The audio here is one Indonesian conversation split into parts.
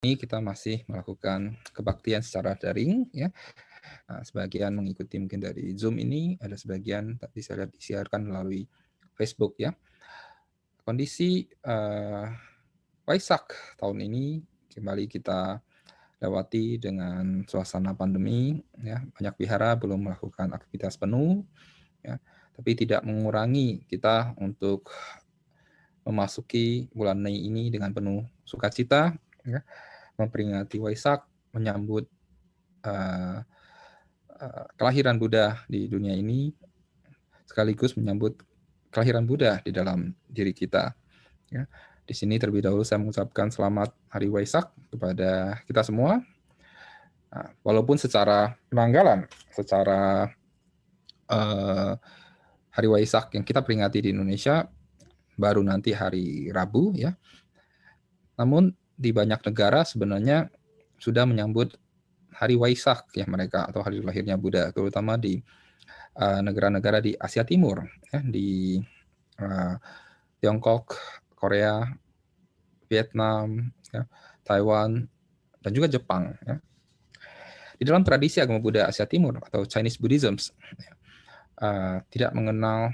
Ini kita masih melakukan kebaktian secara daring, ya. Sebagian mengikuti mungkin dari Zoom ini, ada sebagian tadi saya lihat disiarkan melalui Facebook, ya. Kondisi Waisak tahun ini kembali kita lewati dengan suasana pandemi, ya. Banyak wihara belum melakukan aktivitas penuh, ya, tapi tidak mengurangi kita untuk memasuki bulan Mei ini dengan penuh sukacita, ya, memperingati Waisak, menyambut kelahiran Buddha di dunia ini, sekaligus menyambut kelahiran Buddha di dalam diri kita. Ya. Di sini terlebih dahulu saya mengucapkan selamat Hari Waisak kepada kita semua. Walaupun secara penanggalan, secara Hari Waisak yang kita peringati di Indonesia baru nanti hari Rabu, ya. Namun di banyak negara sebenarnya sudah menyambut Hari Waisak ya mereka, atau hari lahirnya Buddha, terutama di negara-negara di Asia Timur, ya, di Tiongkok, Korea, Vietnam, ya, Taiwan, dan juga Jepang. Ya. Di dalam tradisi agama Buddha Asia Timur atau Chinese Buddhism, ya, tidak mengenal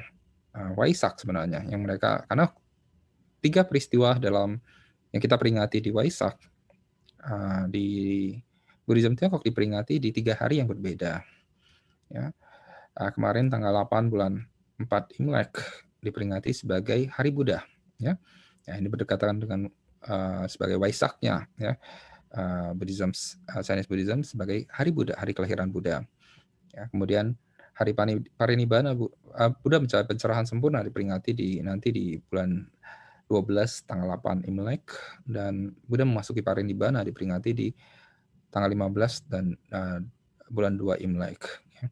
Waisak sebenarnya, yang mereka karena 3 peristiwa dalam yang kita peringati di Waisak di Buddhism Tiongkok diperingati di 3 hari yang berbeda. Ya. Kemarin tanggal 8 bulan 4 Imlek diperingati sebagai Hari Buddha. Ya. Ya, ini berdekatan dengan sebagai Waisaknya, ya, Buddhism, Chinese Buddhism sebagai Hari Buddha, hari kelahiran Buddha. Ya, kemudian Hari Parinibbana, Buddha mencapai pencerahan sempurna diperingati nanti di bulan 12 tanggal 8 Imlek, dan Buddha memasuki Parinibbana diperingati di tanggal 15 dan bulan 2 Imlek. Ya.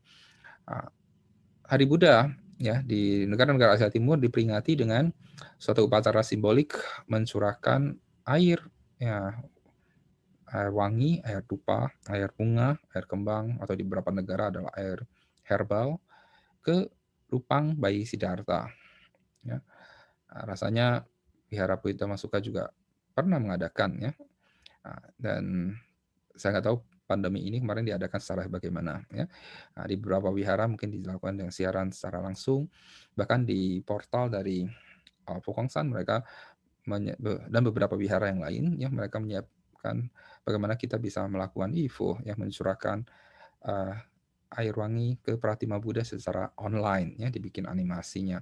Hari Buddha ya di negara-negara Asia Timur diperingati dengan suatu upacara simbolik mencurahkan air, ya, air wangi, air dupa, air bunga, air kembang, atau di beberapa negara adalah air herbal ke lupang bayi Siddhartha. Ya. Rasanya Wihara Buddha Masuka juga pernah mengadakan, ya. Dan saya nggak tahu pandemi ini kemarin diadakan secara bagaimana, ya. Di beberapa wihara mungkin dilakukan dengan siaran secara langsung, bahkan di portal dari Fukongsan mereka dan beberapa wihara yang lain, ya, mereka menyiapkan bagaimana kita bisa melakukan Ivo, ya, mencurahkan air wangi ke Pratima Buddha secara online, ya, dibikin animasinya,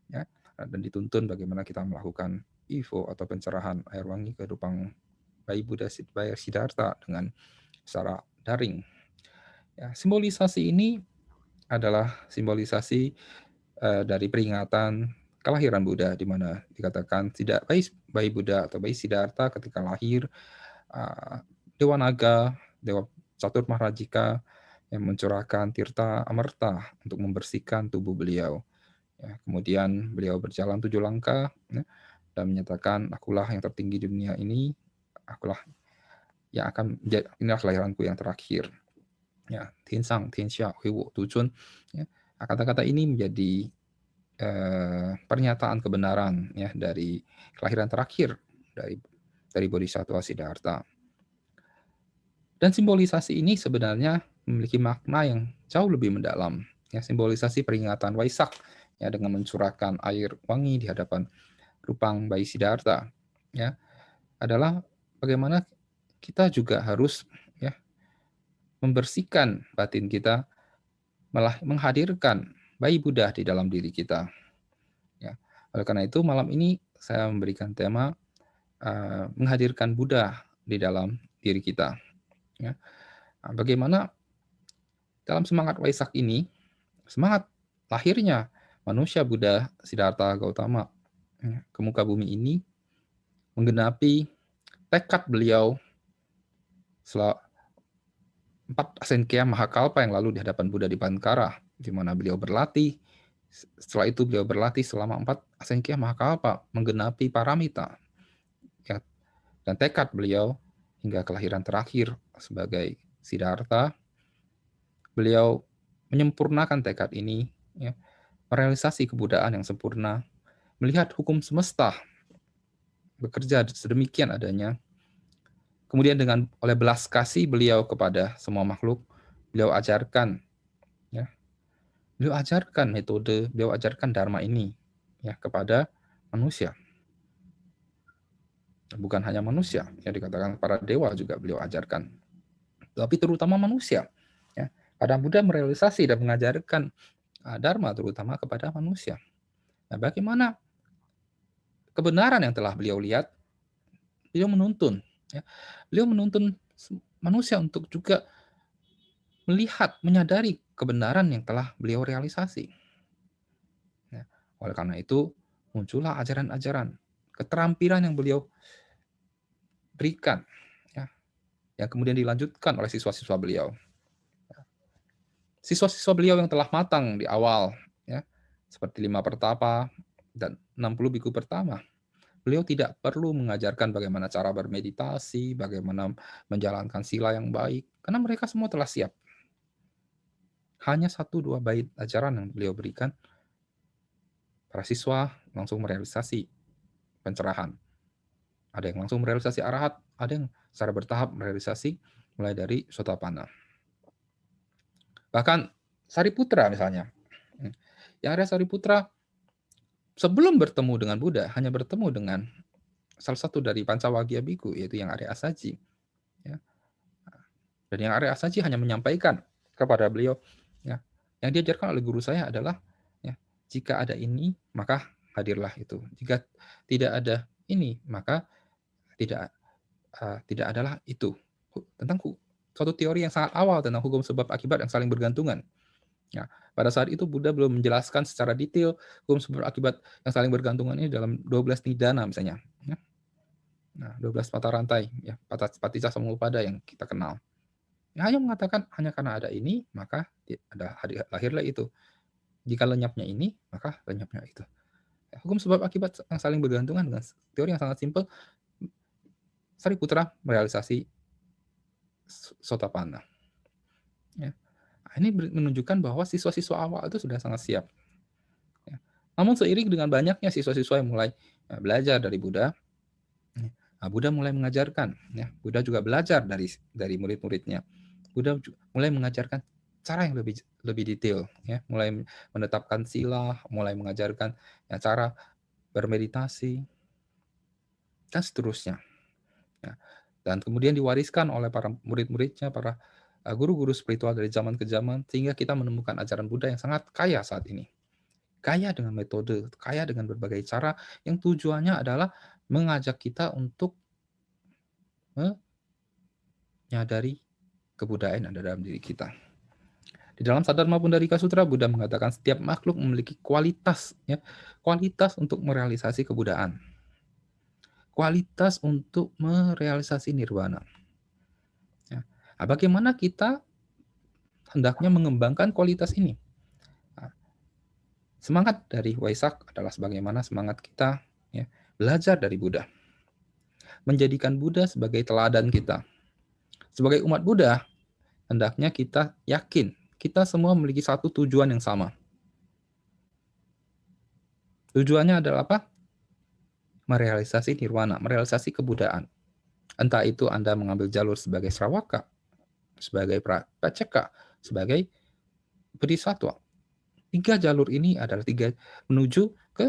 ya, dan dituntun bagaimana kita melakukan Ivo atau pencerahan air wangi ke lupang bayi Buddha Siddhartha dengan secara daring. Ya, simbolisasi ini adalah simbolisasi dari peringatan kelahiran Buddha, di mana dikatakan tidak bayi Buddha atau bayi Siddhartha ketika lahir, Dewa Naga, Dewa Catur Maharajika yang mencurahkan tirta amerta untuk membersihkan tubuh beliau. Ya, kemudian beliau berjalan 7 langkah, ya, dan menyatakan, akulah yang tertinggi di dunia ini, akulah yang akan menjadi, inilah kelahiranku yang terakhir. Ya, Tinsang, Tianxia, Huiwu, Tuzun. Ya, kata-kata ini menjadi pernyataan kebenaran, ya, dari kelahiran terakhir dari Bodhisattva Siddhartha. Dan simbolisasi ini sebenarnya memiliki makna yang jauh lebih mendalam. Ya, simbolisasi peringatan Waisak, ya, dengan mencurahkan air wangi di hadapan lupang bayi Siddhartha, ya, adalah bagaimana kita juga harus, ya, membersihkan batin kita, malah menghadirkan bayi Buddha di dalam diri kita. Ya. Oleh karena itu malam ini saya memberikan tema menghadirkan Buddha di dalam diri kita. Ya. Nah, bagaimana dalam semangat Waisak ini, semangat lahirnya manusia Buddha Siddhartha Gautama, ya, ke muka bumi ini menggenapi tekad beliau 4 Asenkya Mahakalpa yang lalu di hadapan Buddha di Bankara, di mana beliau berlatih. Setelah itu beliau berlatih selama 4 Asenkya Mahakalpa menggenapi paramita, ya, dan tekad beliau hingga kelahiran terakhir sebagai Siddhartha. Beliau menyempurnakan tekad ini, ya, merealisasi kebudayaan yang sempurna, melihat hukum semesta bekerja sedemikian adanya, Kemudian oleh belas kasih beliau kepada semua makhluk, beliau ajarkan, ya, beliau ajarkan metode, beliau ajarkan dharma ini, ya, kepada manusia. Bukan hanya manusia, yang dikatakan para dewa juga beliau ajarkan, tapi terutama manusia. Ya. Karena Buddha merealisasi dan mengajarkan dharma terutama kepada manusia. Nah, bagaimana kebenaran yang telah beliau lihat, beliau menuntun. Ya. Beliau menuntun manusia untuk juga melihat, menyadari kebenaran yang telah beliau realisasi. Ya. Oleh karena itu, muncullah ajaran-ajaran, keterampilan yang beliau berikan, ya, yang kemudian dilanjutkan oleh siswa-siswa beliau. Siswa-siswa beliau yang telah matang di awal, ya, seperti 5 pertapa dan 60 biku pertama, beliau tidak perlu mengajarkan bagaimana cara bermeditasi, bagaimana menjalankan sila yang baik, karena mereka semua telah siap. Hanya 1-2 bait ajaran yang beliau berikan, para siswa langsung merealisasi pencerahan. Ada yang langsung merealisasi arahat, ada yang secara bertahap merealisasi mulai dari Sotapanna. Bahkan Sariputra misalnya. Yang ada Sariputra sebelum bertemu dengan Buddha, hanya bertemu dengan salah satu dari Pancawagya Bhikkhu, yaitu yang Arya Asaji. Ya. Dan yang Arya Asaji hanya menyampaikan kepada beliau, ya, yang diajarkan oleh guru saya adalah, ya, jika ada ini, maka hadirlah itu. Jika tidak ada ini, maka tidak adalah itu. Tentang suatu teori yang sangat awal tentang hukum sebab akibat yang saling bergantungan. Ya, pada saat itu Buddha belum menjelaskan secara detail hukum sebab akibat yang saling bergantungan ini dalam 12 nidana misalnya. Ya. Nah, 12 mata rantai, ya, paticca samuppada yang kita kenal. Ya, hanya mengatakan hanya karena ada ini, maka lahirlah itu. Jika lenyapnya ini, maka lenyapnya itu. Ya, hukum sebab akibat yang saling bergantungan dengan teori yang sangat simpel, Sariputra merealisasi Sotapanna. Ya. Nah, ini menunjukkan bahwa siswa-siswa awal itu sudah sangat siap. Ya. Namun seiring dengan banyaknya siswa-siswa yang mulai belajar dari Buddha, Buddha mulai mengajarkan. Ya. Buddha juga belajar dari murid-muridnya. Buddha mulai mengajarkan cara yang lebih detail, ya, mulai menetapkan sila, mulai mengajarkan cara bermeditasi, dan seterusnya. Ya. Dan kemudian diwariskan oleh para murid-muridnya, para guru-guru spiritual dari zaman ke zaman, sehingga kita menemukan ajaran Buddha yang sangat kaya saat ini. Kaya dengan metode, kaya dengan berbagai cara, yang tujuannya adalah mengajak kita untuk menyadari kebudayaan yang ada dalam diri kita. Di dalam Saddharma Pundarika Sutra, Buddha mengatakan setiap makhluk memiliki kualitas, ya, kualitas untuk merealisasi kebudayaan, kualitas untuk merealisasi nirwana. Ya. Nah, bagaimana kita hendaknya mengembangkan kualitas ini? Nah, semangat dari Waisak adalah sebagaimana semangat kita, ya, belajar dari Buddha, menjadikan Buddha sebagai teladan kita. Sebagai umat Buddha, hendaknya kita yakin kita semua memiliki satu tujuan yang sama. Tujuannya adalah apa? Merealisasi nirwana, merealisasi kebudayaan. Entah itu Anda mengambil jalur sebagai Srawaka, sebagai Paceka, sebagai Bodhisattva. 3 jalur ini adalah 3 menuju ke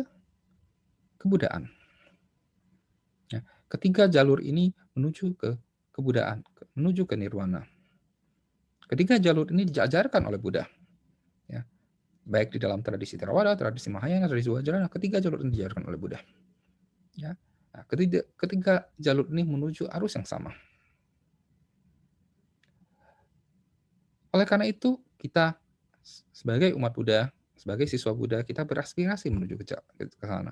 kebudayaan. Ya, ketiga jalur ini menuju ke kebudayaan, menuju ke nirwana. Ketiga jalur ini diajarkan oleh Buddha. Ya, baik di dalam tradisi Theravada, tradisi Mahayana, tradisi Vajrayana, ketiga jalur ini diajarkan oleh Buddha. Ya, nah, ketiga jalur ini menuju arus yang sama. Oleh karena itu, kita sebagai umat Buddha, sebagai siswa Buddha, kita beraspirasi menuju ke sana.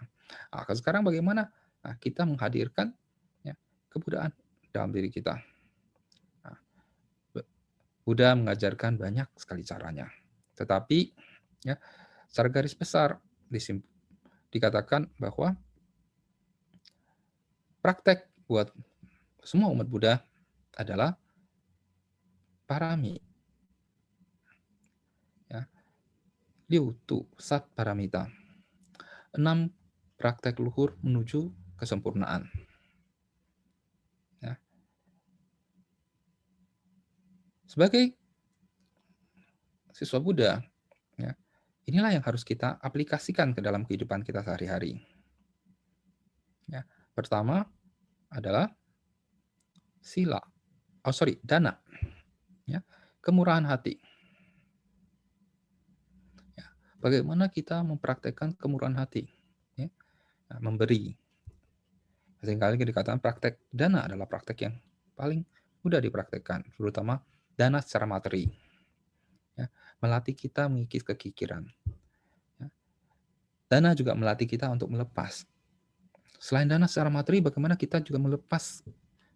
Nah, sekarang bagaimana kita menghadirkan, ya, kebudayaan dalam diri kita? Nah, Buddha mengajarkan banyak sekali caranya. Tetapi, ya, secara garis besar dikatakan bahwa praktek buat semua umat Buddha adalah parami. Ya. Liu Tu Sat Paramita. 6 praktek luhur menuju kesempurnaan. Ya. Sebagai siswa Buddha, ya, inilah yang harus kita aplikasikan ke dalam kehidupan kita sehari-hari. Ya, pertama adalah sila, dana, ya, kemurahan hati. Ya, bagaimana kita mempraktekkan kemurahan hati, ya, nah, memberi. Seringkali dikatakan praktek dana adalah praktek yang paling mudah dipraktekkan, terutama dana secara materi. Ya, melatih kita mengikis kekikiran. Ya. Dana juga melatih kita untuk melepas. Selain dana secara materi, bagaimana kita juga melepas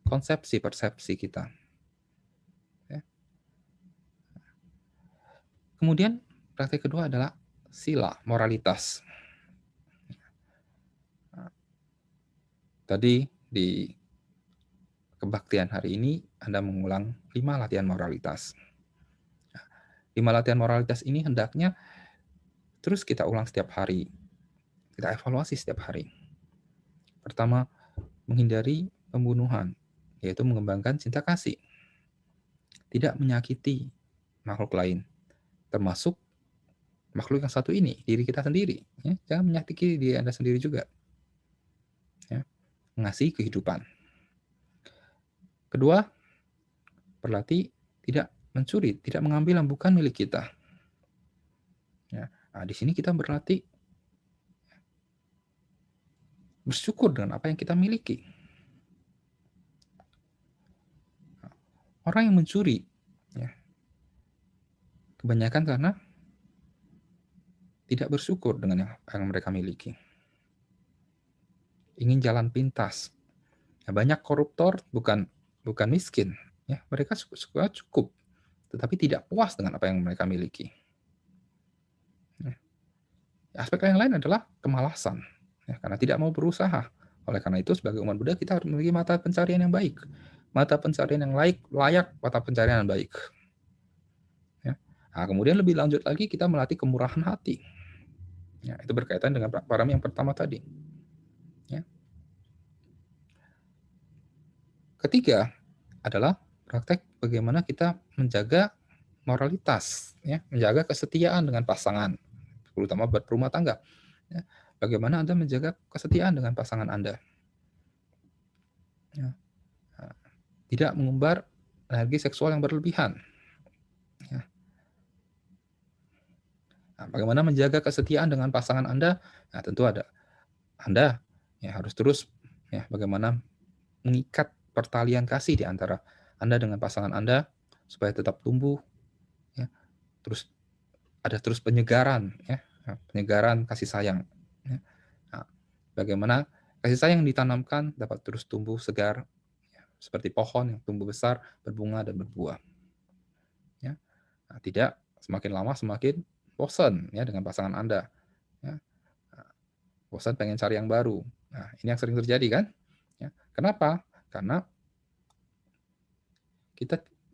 konsepsi, persepsi kita. Ya. Kemudian praktek kedua adalah sila, moralitas. Tadi di kebaktian hari ini Anda mengulang 5 latihan moralitas. 5 latihan moralitas ini hendaknya terus kita ulang setiap hari. Kita evaluasi setiap hari. Pertama, menghindari pembunuhan, yaitu mengembangkan cinta kasih. Tidak menyakiti makhluk lain, termasuk makhluk yang satu ini, diri kita sendiri. Ya, jangan menyakiti diri Anda sendiri juga. Ya, mengasihi kehidupan. Kedua, berlatih tidak mencuri, tidak mengambil yang bukan milik kita. Ya, nah, di sini kita berlatih bersyukur dengan apa yang kita miliki. Orang yang mencuri, ya, kebanyakan karena tidak bersyukur dengan yang mereka miliki. Ingin jalan pintas. Ya, banyak koruptor bukan miskin, ya, mereka suka cukup, tetapi tidak puas dengan apa yang mereka miliki. Ya. Aspek yang lain adalah kemalasan, ya, karena tidak mau berusaha. Oleh karena itu, sebagai umat Buddha, kita harus memiliki mata pencarian yang baik, mata pencarian yang layak, mata pencarian yang baik. Ya. Nah, kemudian lebih lanjut lagi, kita melatih kemurahan hati. Ya, itu berkaitan dengan parami yang pertama tadi. Ya. Ketiga adalah praktek bagaimana kita menjaga moralitas, ya, menjaga kesetiaan dengan pasangan, terutama buat rumah tangga. Ya. Bagaimana Anda menjaga kesetiaan dengan pasangan Anda? Ya. Nah, tidak mengumbar energi seksual yang berlebihan. Ya. Nah, bagaimana menjaga kesetiaan dengan pasangan Anda? Nah, tentu ada Anda ya harus terus ya bagaimana mengikat pertalian kasih di antara Anda dengan pasangan Anda supaya tetap tumbuh, ya. Terus ada terus penyegaran, ya, penyegaran kasih sayang. Ya. Nah, bagaimana kasih sayang yang ditanamkan dapat terus tumbuh segar, ya, seperti pohon yang tumbuh besar, berbunga dan berbuah. Ya. Nah, tidak semakin lama semakin bosan ya dengan pasangan Anda. Ya. Nah, bosan pengen cari yang baru. Nah, ini yang sering terjadi kan? Ya. Kenapa? Karena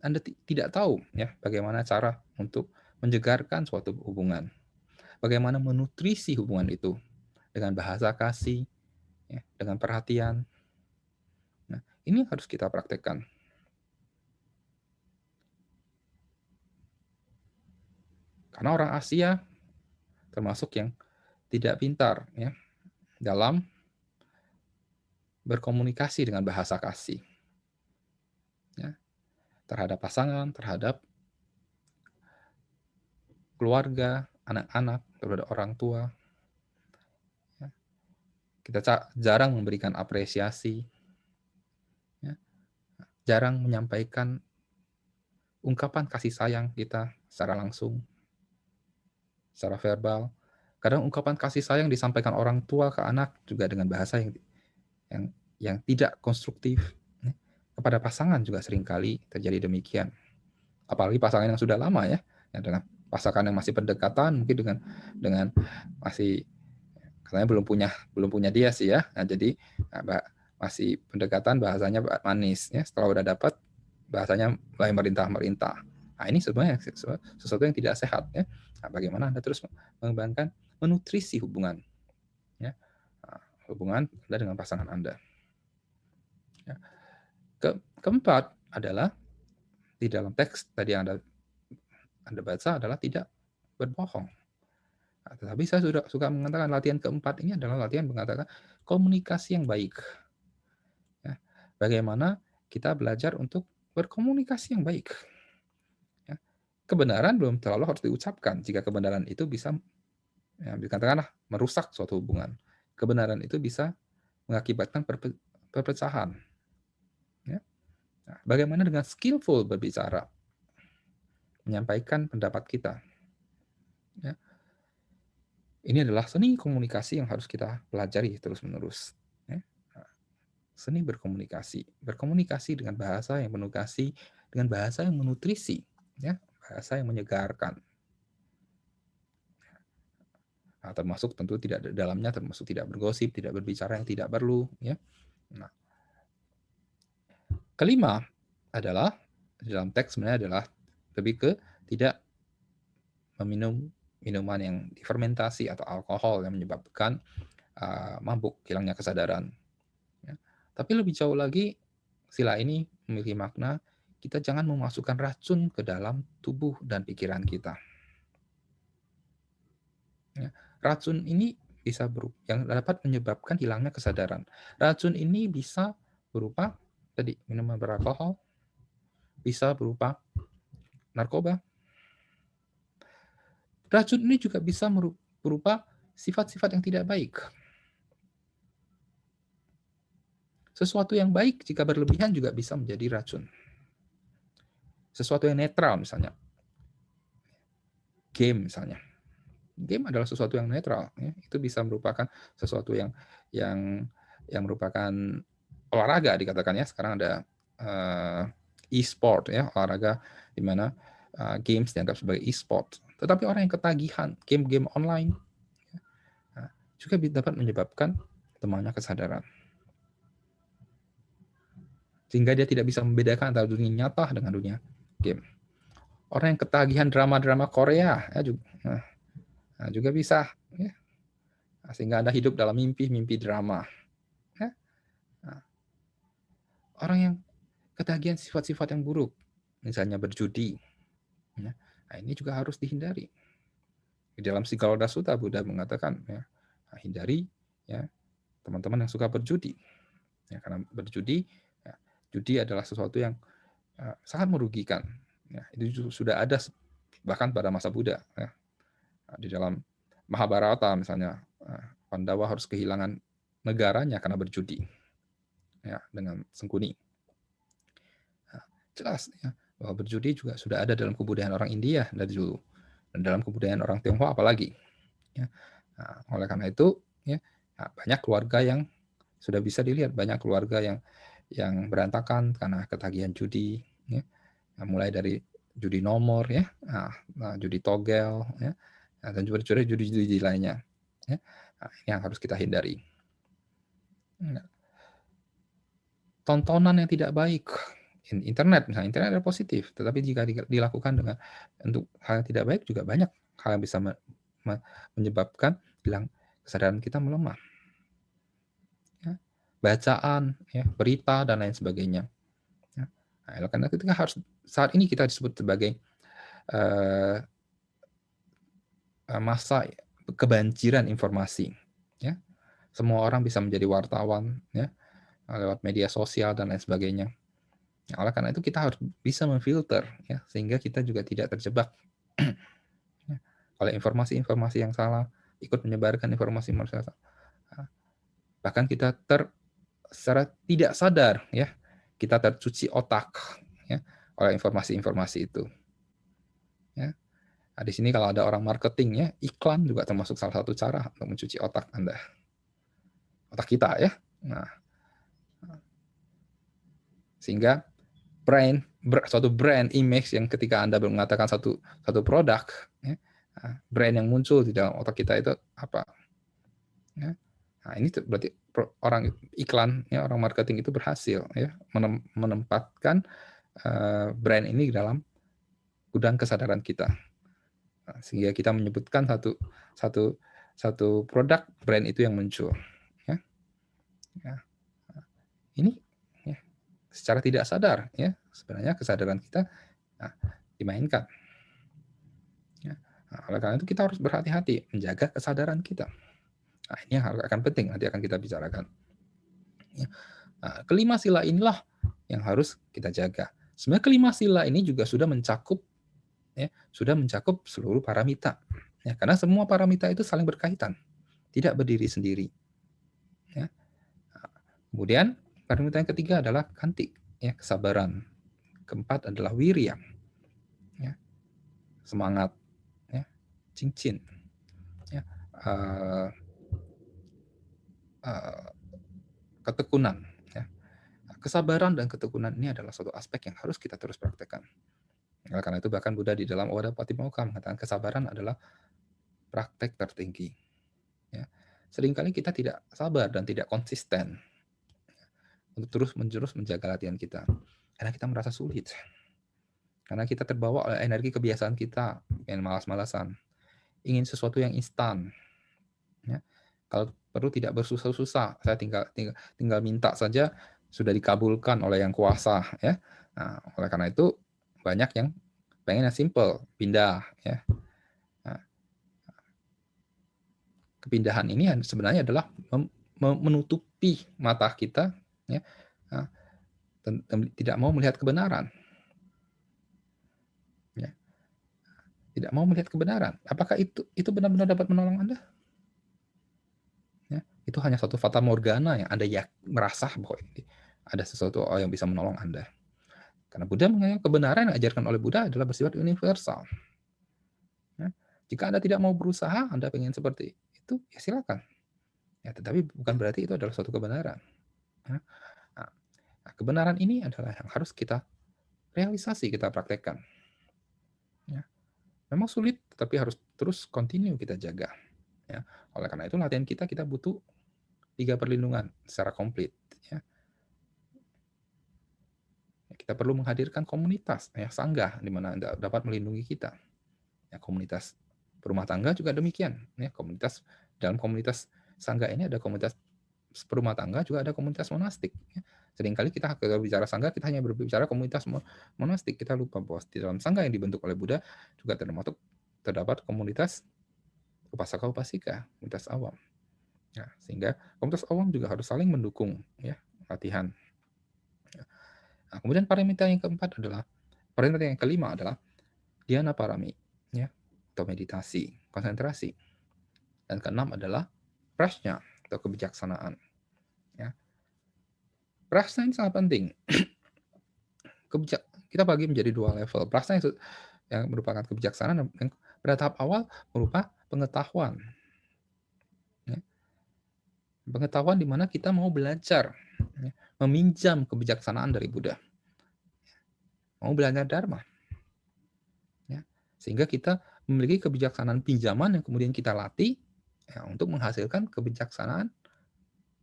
Anda tidak tahu ya bagaimana cara untuk menjegarkan suatu hubungan. Bagaimana menutrisi hubungan itu dengan bahasa kasih, ya, dengan perhatian. Nah, ini harus kita praktekkan. Karena orang Asia termasuk yang tidak pintar ya dalam berkomunikasi dengan bahasa kasih. Ya, terhadap pasangan, terhadap keluarga, anak-anak, terhadap orang tua. Ya. Kita jarang memberikan apresiasi, ya. Jarang menyampaikan ungkapan kasih sayang kita secara langsung, secara verbal. Kadang ungkapan kasih sayang disampaikan orang tua ke anak juga dengan bahasa yang tidak konstruktif. Kepada pasangan juga seringkali terjadi demikian. Apalagi pasangan yang sudah lama ya dengan pasangan yang masih pendekatan mungkin dengan masih katanya belum punya dia sih ya. Nah, jadi masih pendekatan bahasanya manis ya. Setelah udah dapat bahasanya mulai merintah. Nah, ini sebenarnya sesuatu yang tidak sehat ya. Nah, bagaimana Anda terus mengembangkan menutrisi hubungan ya. Nah, hubungan Anda dengan pasangan Anda. Ya. Keempat adalah di dalam teks tadi yang Anda baca adalah tidak berbohong. Nah, tetapi saya sudah suka mengatakan latihan keempat ini adalah latihan mengatakan komunikasi yang baik. Ya, bagaimana kita belajar untuk berkomunikasi yang baik. Ya, kebenaran belum terlalu harus diucapkan. Jika kebenaran itu bisa, ya, dikatakanlah merusak suatu hubungan. Kebenaran itu bisa mengakibatkan perpecahan. Ya. Nah, bagaimana dengan skillful berbicara, menyampaikan pendapat kita. Ya. Ini adalah seni komunikasi yang harus kita pelajari terus-menerus. Ya. Nah, seni berkomunikasi, berkomunikasi dengan bahasa yang penuh kasih, dengan bahasa yang menutrisi, ya, bahasa yang menyegarkan. Nah, termasuk tentu tidak dalamnya, termasuk tidak bergosip, tidak berbicara yang tidak perlu. Ya. Nah, kelima adalah dalam teks sebenarnya adalah lebih ke tidak meminum minuman yang difermentasi atau alkohol yang menyebabkan mabuk, hilangnya kesadaran. Ya. Tapi lebih jauh lagi, sila ini memiliki makna kita jangan memasukkan racun ke dalam tubuh dan pikiran kita. Ya. Racun ini bisa yang dapat menyebabkan hilangnya kesadaran. Racun ini bisa berupa tadi minuman beralkohol, bisa berupa narkoba. Racun ini juga bisa berupa sifat-sifat yang tidak baik. Sesuatu yang baik jika berlebihan juga bisa menjadi racun. Sesuatu yang netral misalnya. Game misalnya. Game adalah sesuatu yang netral. Ya. Itu bisa merupakan sesuatu yang merupakan olahraga dikatakan ya. Sekarang ada e-sport ya, olahraga di mana games dianggap sebagai e-sport. Tetapi orang yang ketagihan game-game online ya, juga dapat menyebabkan lemahnya kesadaran. Sehingga dia tidak bisa membedakan antara dunia nyata dengan dunia game. Orang yang ketagihan drama-drama Korea ya juga bisa ya. Sehingga Anda hidup dalam mimpi-mimpi drama. Ya. Nah, orang yang ketagihan sifat-sifat yang buruk, misalnya berjudi, ya. Nah, ini juga harus dihindari. Di dalam Sigaloda Sutta Buddha mengatakan ya, hindari ya teman-teman yang suka berjudi. Ya, karena berjudi, ya, judi adalah sesuatu yang sangat merugikan. Ya, itu sudah ada bahkan pada masa Buddha. Ya. Di dalam Mahabharata misalnya, Pandawa harus kehilangan negaranya karena berjudi, ya, dengan Sengkuni. Nah, jelas ya, bahwa berjudi juga sudah ada dalam kebudayaan orang India dari dulu, dan dalam kebudayaan orang Tionghoa apalagi. Ya. Nah, oleh karena itu, ya, banyak keluarga yang sudah bisa dilihat, banyak keluarga yang berantakan karena ketagihan judi, ya. Nah, mulai dari judi nomor, ya, judi togel, ya, dan juga judi-judi lainnya. Ya. Nah, ini yang harus kita hindari. Nah, tontonan yang tidak baik, internet misalnya, internet adalah positif, tetapi jika dilakukan dengan untuk hal yang tidak baik juga banyak hal yang bisa menyebabkan hilang kesadaran kita melemah. Ya. Bacaan, ya, berita dan lain sebagainya. Ya. Nah, karena ketika harus saat ini kita disebut sebagai masa kebanjiran informasi. Ya. Semua orang bisa menjadi wartawan, ya, lewat media sosial dan lain sebagainya. Nah, oleh karena itu kita harus bisa memfilter, ya, sehingga kita juga tidak terjebak ya, oleh informasi-informasi yang salah, ikut menyebarkan informasi yang salah. Bahkan kita secara tidak sadar, ya, kita tercuci otak, ya, oleh informasi-informasi itu. Ya. Nah, di sini kalau ada orang marketing, ya, iklan juga termasuk salah satu cara untuk mencuci otak Anda, otak kita, ya. Nah, sehingga suatu brand image yang ketika Anda mengatakan satu produk, ya, brand yang muncul di dalam otak kita itu apa? Ya. Nah, ini berarti orang iklan, ya, orang marketing itu berhasil, ya, menempatkan brand ini dalam gudang kesadaran kita. Nah, sehingga kita menyebutkan satu produk brand itu yang muncul. Ya. Ya. Ini, ya, secara tidak sadar, ya, sebenarnya kesadaran kita dimainkan. Ya. Nah, oleh karena itu kita harus berhati-hati menjaga kesadaran kita. Nah, ini yang akan penting nanti akan kita bicarakan. Ya. Nah, kelima sila inilah yang harus kita jaga. Sebenarnya kelima sila ini juga sudah mencakup seluruh paramita. Ya, karena semua paramita itu saling berkaitan, tidak berdiri sendiri. Ya. Nah, kemudian paramita yang ketiga adalah kantik, ya, kesabaran. Keempat adalah wirya, ya, semangat, ya, cincin, ya, ketekunan. Ya. Kesabaran dan ketekunan ini adalah suatu aspek yang harus kita terus praktekkan. Oleh karena itu bahkan Buddha di dalam Oda Patimokkha mengatakan kesabaran adalah praktek tertinggi. Ya. Seringkali kita tidak sabar dan tidak konsisten untuk terus-menerus menjaga latihan kita. Karena kita merasa sulit. Karena kita terbawa oleh energi kebiasaan kita, yang malas-malasan. Ingin sesuatu yang instan. Ya. Kalau perlu tidak bersusah-susah, saya tinggal minta saja sudah dikabulkan oleh yang kuasa. Ya. Nah, oleh karena itu banyak yang pengen yang simple, pindah. Ya. Nah, kepindahan ini sebenarnya adalah menutupi mata kita, ya, tidak mau melihat kebenaran. Ya. Tidak mau melihat kebenaran. Apakah itu benar-benar dapat menolong Anda? Ya, itu hanya satu fata morgana yang Anda merasa bahwa ini ada sesuatu yang bisa menolong Anda. Karena Buddha menganggap kebenaran yang diajarkan oleh Buddha adalah bersifat universal. Ya. Jika Anda tidak mau berusaha, Anda ingin seperti itu, ya silakan. Ya, tetapi bukan berarti itu adalah suatu kebenaran. Ya. Nah, kebenaran ini adalah yang harus kita realisasi, kita praktekkan. Ya. Memang sulit, tetapi harus terus continue kita jaga. Ya. Oleh karena itu latihan kita butuh 3 perlindungan secara komplit. Ya. Kita perlu menghadirkan komunitas, ya, sangga, di mana dapat melindungi kita. Ya, komunitas berumah tangga juga demikian. Ya, dalam komunitas sangga ini ada komunitas berumah tangga, juga ada komunitas monastik. Ya. Seringkali kita kalau bicara sangga, kita hanya berbicara komunitas monastik. Kita lupa bahwa di dalam sangga yang dibentuk oleh Buddha juga terdapat komunitas upasaka-upasika, komunitas awam. Ya, sehingga komunitas awam juga harus saling mendukung, ya, latihan. Nah, kemudian paramita yang kelima adalah dhyana parami, ya, atau meditasi, konsentrasi. Dan keenam adalah prajna atau kebijaksanaan. Ya. Prajna ini sangat penting. Kita bagi menjadi 2 level. Prajna yang merupakan kebijaksanaan yang pada tahap awal berupa pengetahuan. Ya. Pengetahuan di mana kita mau belajar, ya, meminjam kebijaksanaan dari Buddha. Mau belajar Dharma. Ya. Sehingga kita memiliki kebijaksanaan pinjaman yang kemudian kita latih, ya, untuk menghasilkan kebijaksanaan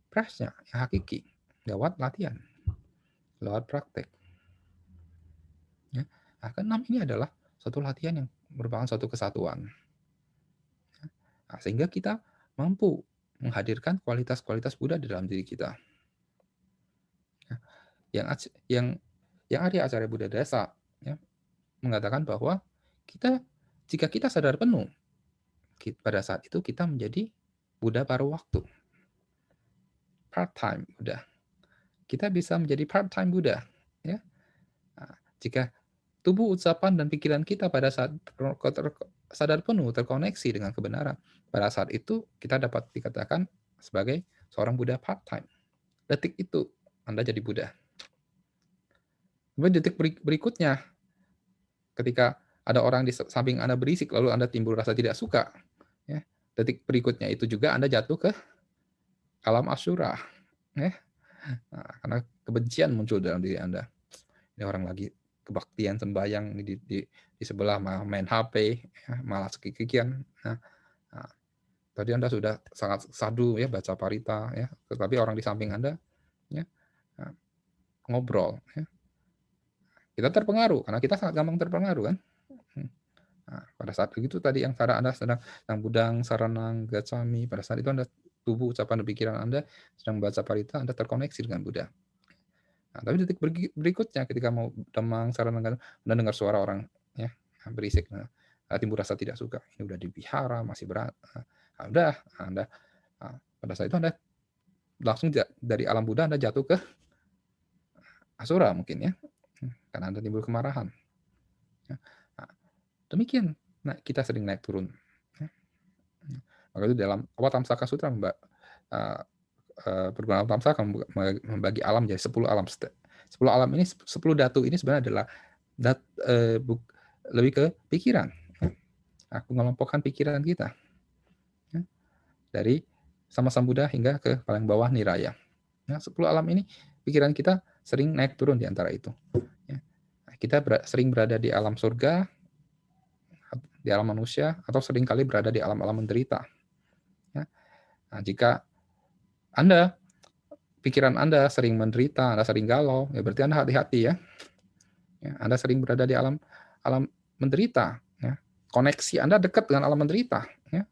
prajna yang hakiki lewat latihan, lewat praktek. Ya. Nah, keenam ini adalah suatu latihan yang merupakan suatu kesatuan. Nah, sehingga kita mampu menghadirkan kualitas-kualitas Buddha di dalam diri kita. Ya. Yang Arya Acarya Buddha Dasa, ya, mengatakan bahwa jika kita sadar penuh, pada saat itu kita menjadi Buddha paruh waktu, part-time Buddha. Kita bisa menjadi part-time Buddha. Ya. Nah, jika tubuh, ucapan, dan pikiran kita pada saat sadar penuh, terkoneksi dengan kebenaran, pada saat itu kita dapat dikatakan sebagai seorang Buddha part-time. Detik itu Anda jadi Buddha. Kemudian detik berikutnya, ketika ada orang di samping Anda berisik, lalu Anda timbul rasa tidak suka, ya, detik berikutnya itu juga Anda jatuh ke alam asyura. Ya. Nah, karena kebencian muncul dalam diri Anda. Ini orang lagi kebaktian sembahyang di sebelah main HP, ya, malah sekikian. Nah, tadi Anda sudah sangat sadu, ya, baca parita, ya, tetapi orang di samping Anda, ya, ngobrol, ya. Kita terpengaruh karena kita sangat gampang terpengaruh, kan. Nah, pada saat itu tadi yang cara Anda sedang budang saranang gacami, pada saat itu Anda tubuh, ucapan, dan pikiran Anda sedang baca parita, Anda terkoneksi dengan Buddha. Nah, tapi detik berikutnya ketika mau demang, sarangan, Anda dengar suara orang ya berisik, timbul rasa tidak suka. Ini udah dipelihara, masih berat. Nah, udah, Anda pada saat itu Anda langsung dari alam Buddha Anda jatuh ke Asura mungkin ya, karena Anda timbul kemarahan. Nah, demikian, kita sering naik turun. Maka itu dalam Awatamsaka Sutra, perguruan Awatamsaka membagi alam jadi 10 alam. 10 alam ini, 10 datu ini sebenarnya adalah lebih ke pikiran. Aku mengelompokkan pikiran kita dari sama Buddha hingga ke paling bawah niraya. 10 alam ini pikiran kita sering naik turun di antara itu. Kita sering berada di alam surga, di alam manusia, atau seringkali berada di alam-alam menderita. Nah, jika pikiran Anda sering menderita, Anda sering galau, ya berarti Anda hati-hati ya. Anda sering berada di alam menderita. Ya. Koneksi Anda dekat dengan alam menderita. Ya.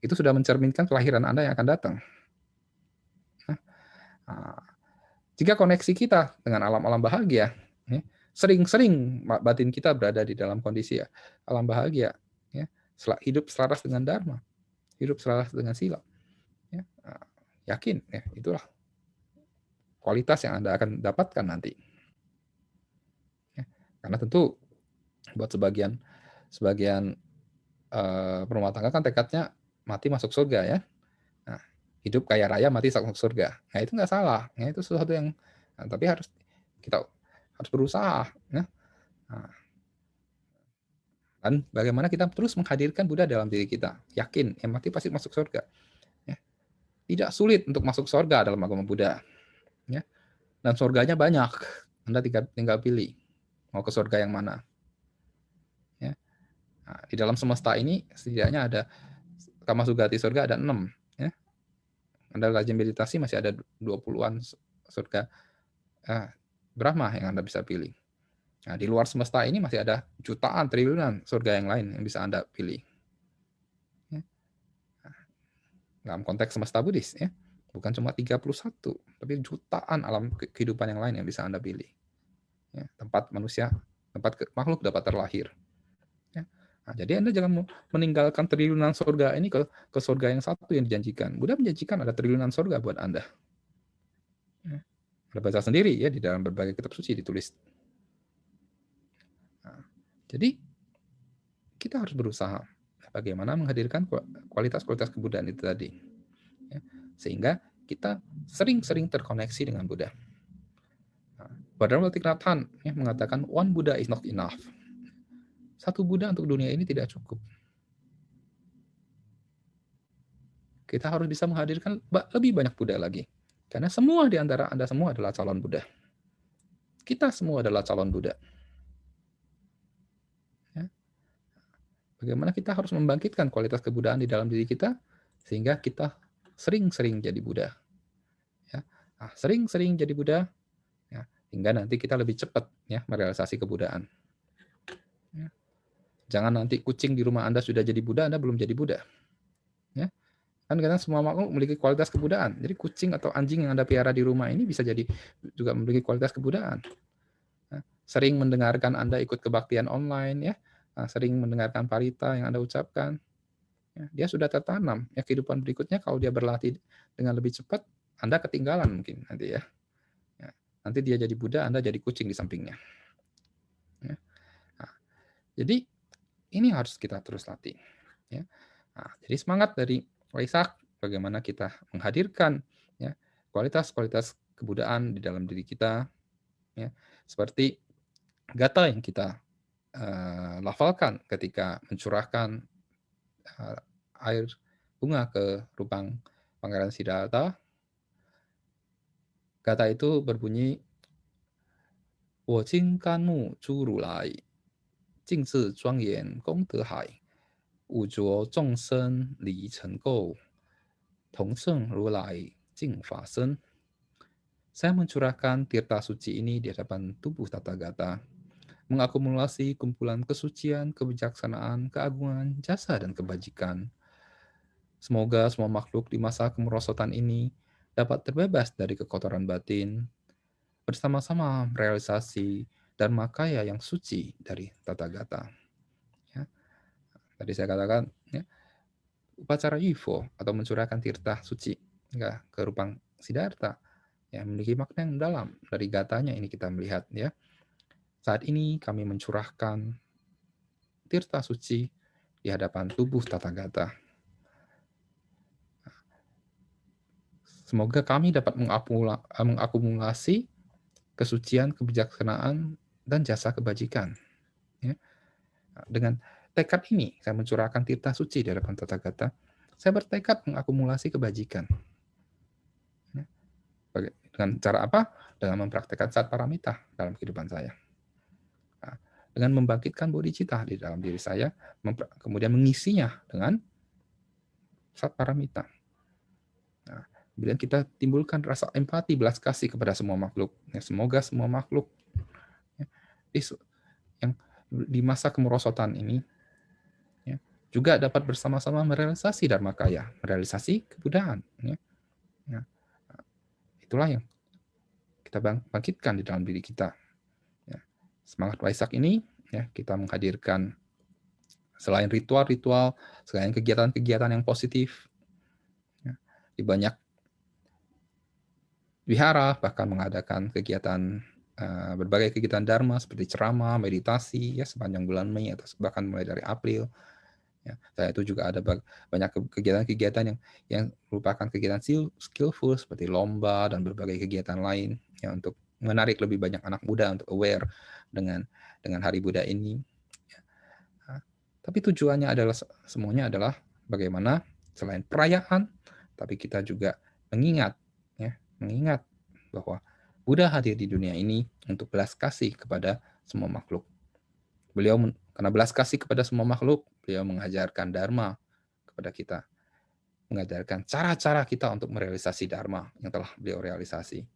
Itu sudah mencerminkan kelahiran Anda yang akan datang. Nah, jika koneksi kita dengan alam-alam bahagia, ya, sering-sering batin kita berada di dalam kondisi alam bahagia, ya, hidup selaras dengan dharma, hidup selaras dengan sila. Ya, yakin, ya, itulah kualitas yang Anda akan dapatkan nanti. Ya, karena tentu buat sebagian rumah tangga kan tekadnya mati masuk surga ya. Nah, hidup kaya raya mati masuk surga. Nah, itu nggak salah. Nah, itu sesuatu yang tapi kita harus berusaha ya. Nah, dan bagaimana kita terus menghadirkan Buddha dalam diri kita. Yakin, yang mati pasti masuk surga. Ya. Tidak sulit untuk masuk surga dalam agama Buddha. Ya. Dan surganya banyak. Anda tinggal pilih mau ke surga yang mana. Ya. Nah, di dalam semesta ini setidaknya ada Kama Sugati surga ada 6. Ya. Anda rajin meditasi masih ada 20-an surga Brahma yang Anda bisa pilih. Nah, di luar semesta ini masih ada jutaan, triliunan surga yang lain yang bisa Anda pilih. Ya. Nah, dalam konteks semesta Buddhis, ya, bukan cuma 31, tapi jutaan alam kehidupan yang lain yang bisa Anda pilih. Ya, tempat manusia, tempat makhluk dapat terlahir. Ya. Nah, jadi Anda jangan meninggalkan triliunan surga ini ke surga yang satu yang dijanjikan. Buddha menjanjikan ada triliunan surga buat Anda. Ya. Anda baca sendiri ya di dalam berbagai kitab suci ditulis. Nah, jadi kita harus berusaha bagaimana menghadirkan kualitas-kualitas kebudayaan itu tadi. Ya, sehingga kita sering-sering terkoneksi dengan Buddha. Bhadrama Thikrathan mengatakan one Buddha is not enough. Satu Buddha untuk dunia ini tidak cukup. Kita harus bisa menghadirkan lebih banyak Buddha lagi. Karena semua di antara Anda semua adalah calon Buddha. Kita semua adalah calon Buddha. Ya. Bagaimana kita harus membangkitkan kualitas kebudayaan di dalam diri kita sehingga kita sering-sering jadi Buddha. Ya. Nah, sering-sering jadi Buddha, ya, hingga nanti kita lebih cepat ya merealisasi kebudayaan. Ya. Jangan nanti kucing di rumah Anda sudah jadi Buddha, Anda belum jadi Buddha. Ya. Kan karena semua makhluk memiliki kualitas kebudayaan. Jadi kucing atau anjing yang Anda piara di rumah ini bisa jadi juga memiliki kualitas kebudayaan. Nah, sering mendengarkan Anda ikut kebaktian online ya, sering mendengarkan parita yang Anda ucapkan. Ya, dia sudah tertanam. Ya, kehidupan berikutnya kalau dia berlatih dengan lebih cepat, Anda ketinggalan mungkin nanti ya. Ya, nanti dia jadi Buddha, Anda jadi kucing di sampingnya. Ya. Nah, jadi ini harus kita terus latih. Ya. Nah, jadi semangat dari Waisak bagaimana kita menghadirkan ya kualitas-kualitas kebudayaan di dalam diri kita, ya seperti gata yang kita lafalkan ketika mencurahkan air bunga ke Rupang Pangeran Siddhartha. Gata itu berbunyi, 我今甘木诸如来，尽自庄严功德海，五浊众生离尘垢，同证如来净法身. Saya mencurahkan tirta suci ini di hadapan tubuh Tathagata, mengakumulasi kumpulan kesucian, kebijaksanaan, keagungan, jasa, dan kebajikan. Semoga semua makhluk di masa kemerosotan ini dapat terbebas dari kekotoran batin, bersama-sama merealisasi dharmakaya yang suci dari Tathagata. Ya. Tadi saya katakan, ya, upacara Yifo atau mencurahkan tirta suci ya, ke Rupang Siddhartha yang memiliki makna yang dalam. Dari gatanya ini kita melihat, ya, saat ini kami mencurahkan tirta suci di hadapan tubuh Tathagata. Semoga kami dapat mengakumulasi kesucian, kebijaksanaan, dan jasa kebajikan. Ya. Dengan tekad ini, saya mencurahkan tirta suci di hadapan Tathagata. Saya bertekad mengakumulasi kebajikan. Ya. Dengan cara apa? Dengan mempraktekkan sat paramita dalam kehidupan saya. Nah, dengan membangkitkan bodhicitta di dalam diri saya, kemudian mengisinya dengan sat paramita. Nah, kemudian kita timbulkan rasa empati, belas kasih kepada semua makhluk. Ya, semoga semua makhluk ya, yang di masa kemerosotan ini ya, juga dapat bersama-sama merealisasi dharmakaya, merealisasi kebudayaan. Ya. Ya. Itulah yang kita bangkitkan di dalam diri kita. Ya. Semangat Waisak ini ya, kita menghadirkan selain ritual-ritual, selain kegiatan-kegiatan yang positif, ya, di banyak wihara bahkan mengadakan kegiatan berbagai kegiatan dharma seperti ceramah, meditasi ya sepanjang bulan Mei atau bahkan mulai dari April. Ya, saya itu juga ada banyak kegiatan-kegiatan yang merupakan kegiatan skillful seperti lomba dan berbagai kegiatan lain ya untuk menarik lebih banyak anak muda untuk aware dengan Hari Buddha ini. Ya. Nah, tapi tujuannya adalah semuanya adalah bagaimana selain perayaan, tapi kita juga mengingat bahwa Buddha hadir di dunia ini untuk belas kasih kepada semua makhluk. Beliau karena belas kasih kepada semua makhluk, beliau mengajarkan dharma kepada kita, mengajarkan cara-cara kita untuk merealisasi dharma yang telah beliau realisasi.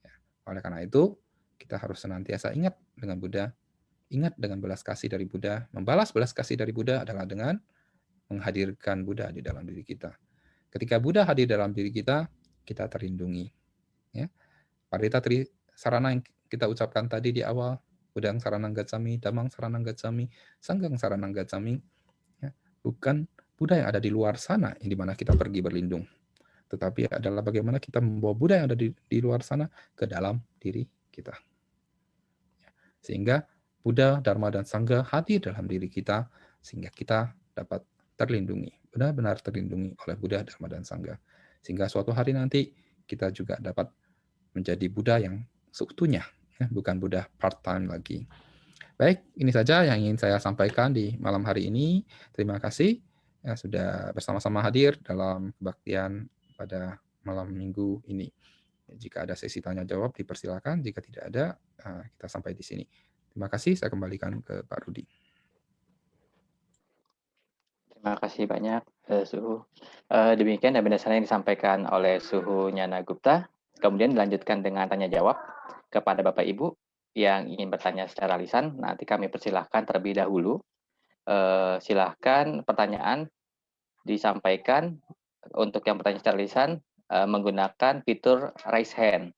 Ya. Oleh karena itu, kita harus senantiasa ingat dengan Buddha, ingat dengan belas kasih dari Buddha. Membalas belas kasih dari Buddha adalah dengan menghadirkan Buddha di dalam diri kita. Ketika Buddha hadir dalam diri kita, kita terlindungi. Ya. Parita Tri Sarana yang kita ucapkan tadi di awal, Budang Saranang Gacchami, Damang Saranang Gacchami, Sanggang Saranang Gacchami, ya, bukan Buddha yang ada di luar sana, yang dimana kita pergi berlindung, tetapi adalah bagaimana kita membawa Buddha yang ada di luar sana ke dalam diri kita. Sehingga Buddha, Dharma, dan Sangha hadir dalam diri kita, sehingga kita dapat terlindungi, benar-benar terlindungi oleh Buddha, Dharma, dan Sangha. Sehingga suatu hari nanti kita juga dapat menjadi Buddha yang seutuhnya, ya, bukan Buddha part-time lagi. Baik, ini saja yang ingin saya sampaikan di malam hari ini. Terima kasih ya, sudah bersama-sama hadir dalam kebaktian pada malam minggu ini. Jika ada sesi tanya-jawab, dipersilakan. Jika tidak ada, kita sampai di sini. Terima kasih, saya kembalikan ke Pak Rudi. Terima kasih banyak, Suhu. Demikian dan berdasarkan yang disampaikan oleh Suhu Nyana Gupta. Kemudian dilanjutkan dengan tanya-jawab kepada Bapak Ibu yang ingin bertanya secara lisan. Nanti kami persilahkan terlebih dahulu. Silahkan pertanyaan disampaikan untuk yang bertanya secara lisan menggunakan fitur raise hand.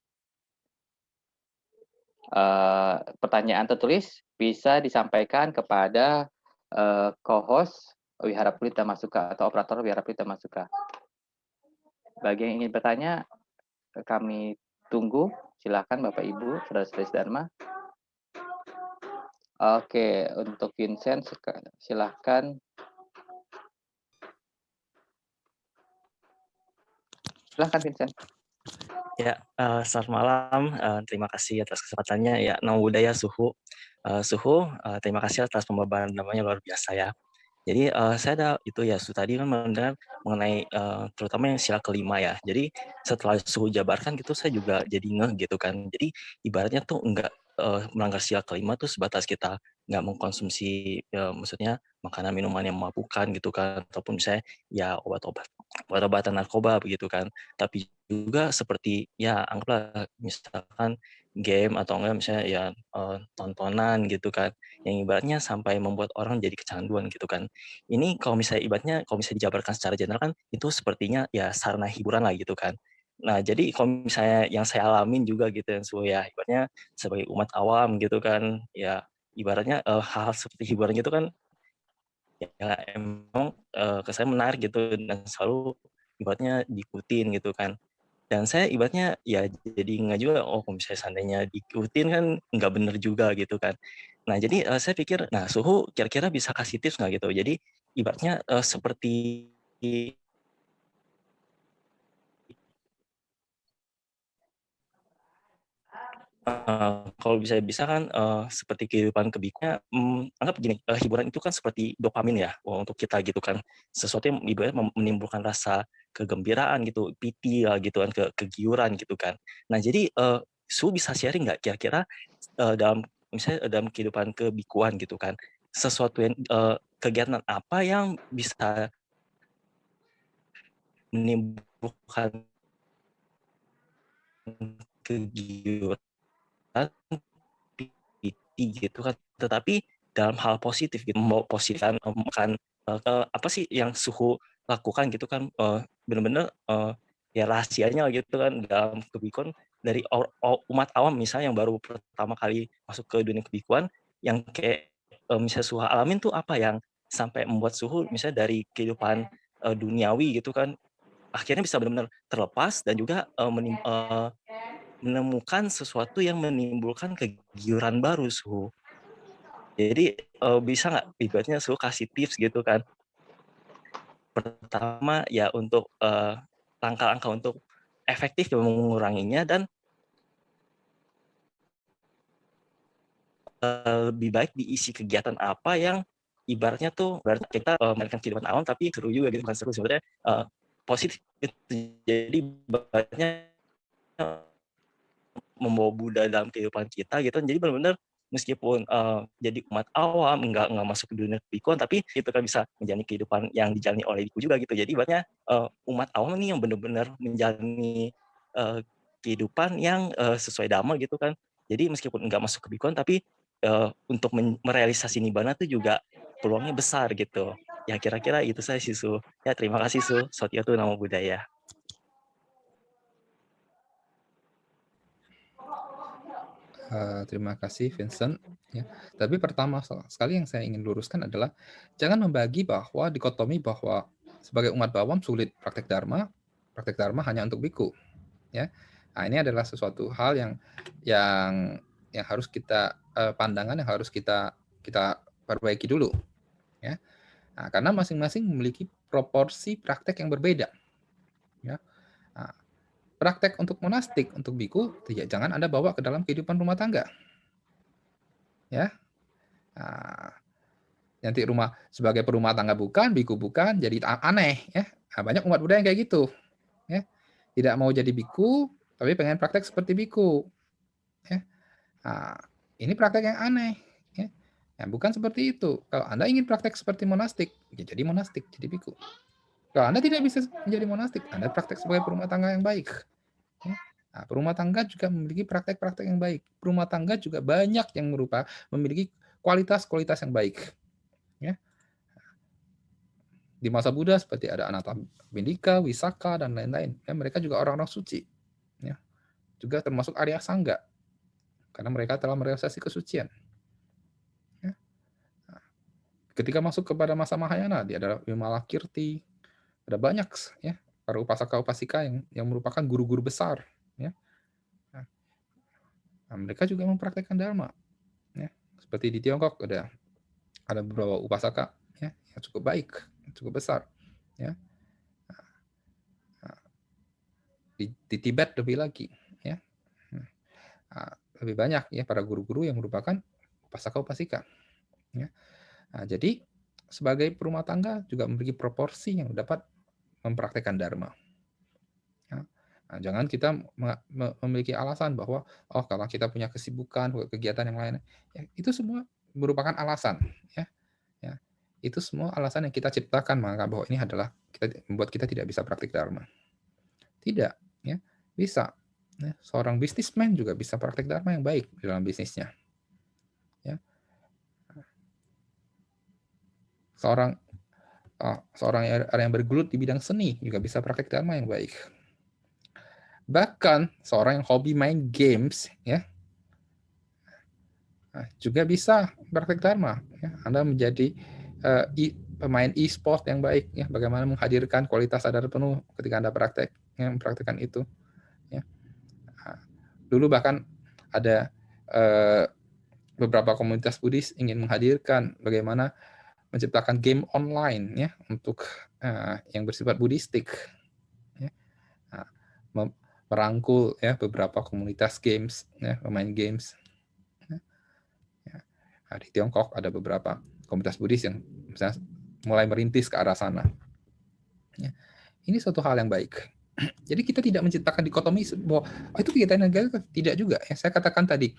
Pertanyaan tertulis bisa disampaikan kepada co-host Wihara Pulita Masuka atau operator Wihara Pulita Masuka. Bagi yang ingin bertanya, kami tunggu. Silakan Bapak Ibu, saudara-saudari Dharma. Oke, untuk Vincent silakan. Silakan Vincent. Ya, selamat malam. Terima kasih atas kesempatannya. Ya, Namo Buddhaya Suhu. Suhu, terima kasih atas pembahasan namanya luar biasa ya. Jadi saya ada itu ya, tadi kan mendengar mengenai terutama yang sila kelima ya. Jadi setelah Suhu jabarkan gitu saya juga jadi ngeh gitu kan. Jadi ibaratnya tuh enggak melanggar sila kelima tuh sebatas kita nggak mengkonsumsi maksudnya makanan minuman yang memabukkan gitu kan, ataupun misalnya ya obat-obatan narkoba begitu kan. Tapi juga seperti ya anggaplah misalkan game atau enggak misalnya ya tontonan gitu kan, yang ibaratnya sampai membuat orang jadi kecanduan gitu kan. Ini kalau misalnya ibaratnya kalau misalnya dijabarkan secara general kan itu sepertinya ya sarana hiburan lah gitu kan. Nah, jadi kalau misalnya yang saya alamin juga gitu yang suhu ya, ibaratnya sebagai umat awam gitu kan, ya ibaratnya hal-hal seperti hiburan gitu kan, ya emang ke saya menarik gitu dan selalu ibaratnya diikutin gitu kan. Dan saya ibaratnya ya jadi nggak juga, oh kalau misalnya seandainya diikutin kan nggak bener juga gitu kan. Nah jadi saya pikir, nah suhu kira-kira bisa kasih tips nggak gitu? Jadi ibaratnya seperti kalau bisa kan seperti kehidupan kebiknya, anggap gini, hiburan itu kan seperti dopamin ya untuk kita gitu kan. Sesuatu yang ibaratnya menimbulkan rasa kegembiraan gitu, piti lah gitu kan, kegiuran gitu kan. Nah jadi Su bisa sharing nggak kira-kira dalam misalnya dalam kehidupan kebikuan gitu kan, sesuatu yang kegiatan apa yang bisa menimbulkan kegiuran PT gitu kan, tetapi dalam hal positif gitu, mau positif kan, apa sih yang Suhu lakukan gitu kan, bener-bener ya rahasianya gitu kan dalam kebikuan dari umat awam misalnya yang baru pertama kali masuk ke dunia kebikuan, yang kayak misalnya Suhu alamin tuh apa yang sampai membuat Suhu misalnya dari kehidupan duniawi gitu kan, akhirnya bisa benar-benar terlepas dan juga menemukan sesuatu yang menimbulkan kegiuran baru, Su. Jadi, bisa nggak ibaratnya Su kasih tips gitu kan, pertama ya untuk, langkah-langkah untuk efektif ya menguranginya dan, lebih baik diisi kegiatan apa yang ibaratnya tuh berarti kita, mainkan kehidupan awam tapi seru juga gitu, bukan seru sebenarnya, positif gitu. Jadi ibaratnya membawa budaya dalam kehidupan kita gitu kan. Jadi benar-benar meskipun jadi umat awam, nggak masuk ke dunia kebikuan, tapi itu kan bisa menjalani kehidupan yang dijalani oleh biku juga gitu. Jadi ibaratnya umat awam ini yang benar-benar menjalani kehidupan yang sesuai dhamma gitu kan. Jadi meskipun nggak masuk kebikuan, tapi untuk merealisasi nibbana itu juga peluangnya besar gitu. Ya kira-kira itu saya sih Su. Ya terima kasih Su. Sotya tuh nama budaya. Terima kasih Vincent. Ya. Tapi pertama sekali yang saya ingin luruskan adalah jangan membagi bahwa dikotomi bahwa sebagai umat bawam sulit praktek dharma hanya untuk biku. Ya, nah, ini adalah sesuatu hal yang harus kita pandangan yang harus kita perbaiki dulu. Ya, nah, karena masing-masing memiliki proporsi praktek yang berbeda. Ya, nah, praktek untuk monastik, untuk biku, jangan Anda bawa ke dalam kehidupan rumah tangga. Ya, nah, nanti sebagai perumah tangga bukan, biku bukan, jadi aneh. Ya, nah, banyak umat Buddha yang kayak gitu. Ya, tidak mau jadi biku, tapi pengen praktek seperti biku. Ya, nah, ini praktek yang aneh. Ya. Nah, bukan seperti itu. Kalau Anda ingin praktek seperti monastik, ya jadi monastik, jadi biku. Kalau Anda tidak bisa menjadi monastik, Anda praktek sebagai perumah tangga yang baik. Ya. Nah, perumah tangga juga memiliki praktek-praktek yang baik. Perumah tangga juga banyak yang memiliki kualitas-kualitas yang baik. Ya. Di masa Buddha seperti ada Anatta Bindika, Wisaka, dan lain-lain. Ya, mereka juga orang-orang suci. Ya. Juga termasuk Arya Sangga. Karena mereka telah merealisasi kesucian. Ya. Nah, ketika masuk kepada masa Mahayana, dia ada Vimalakirti, ada banyak ya para upasaka-upasika yang merupakan guru-guru besar. Ya. Nah, mereka juga mempraktekkan Dharma. Ya. Seperti di Tiongkok ada beberapa upasaka ya, yang cukup baik, yang cukup besar. Ya. Nah, di Tibet lebih lagi. Ya. Nah, lebih banyak ya para guru-guru yang merupakan upasaka-upasika. Ya. Nah, jadi sebagai perumah tangga juga memiliki proporsi yang dapat mempraktekkan Dharma. Ya. Nah, jangan kita memiliki alasan bahwa kalau kita punya kesibukan, kegiatan yang lain, ya, itu semua merupakan alasan. Ya. Ya. Itu semua alasan yang kita ciptakan maka bahwa ini adalah membuat kita tidak bisa praktik Dharma. Tidak, ya bisa. Ya. Seorang bisnismen juga bisa praktik Dharma yang baik di dalam bisnisnya. Ya. Seorang yang bergelut di bidang seni juga bisa praktek Dharma yang baik. Bahkan seorang yang hobi main games ya juga bisa praktek dharma. Ya. Anda menjadi pemain e-sport yang baik ya. Bagaimana menghadirkan kualitas sadar penuh ketika Anda mempraktekkan itu. Ya. Dulu bahkan ada beberapa komunitas Buddhis ingin menghadirkan bagaimana menciptakan game online ya untuk yang bersifat Buddhistik. Ya. Merangkul ya beberapa komunitas games ya, pemain games. Di Tiongkok ada beberapa komunitas Buddhis yang misalnya mulai merintis ke arah sana. Ya. Ini suatu hal yang baik. Jadi kita tidak menciptakan dikotomi bahwa itu kegiatan negara, tidak juga. Ya, saya katakan tadi,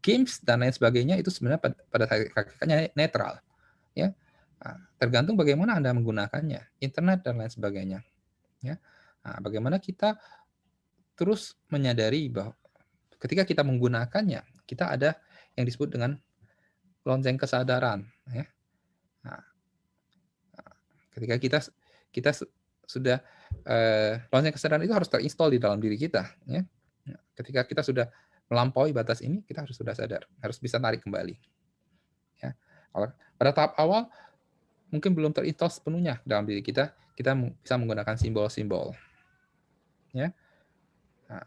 games dan lain sebagainya itu sebenarnya pada hakikatnya netral. Ya, tergantung bagaimana Anda menggunakannya, internet dan lain sebagainya. Ya, bagaimana kita terus menyadari bahwa ketika kita menggunakannya, kita ada yang disebut dengan lonceng kesadaran. Ya. Ketika kita sudah lonceng kesadaran itu harus terinstall di dalam diri kita. Ya. Ketika kita sudah melampaui batas ini, kita harus sudah sadar, harus bisa tarik kembali. Ya. Pada tahap awal mungkin belum terinstall sepenuhnya dalam diri kita bisa menggunakan simbol-simbol. Ya. Nah,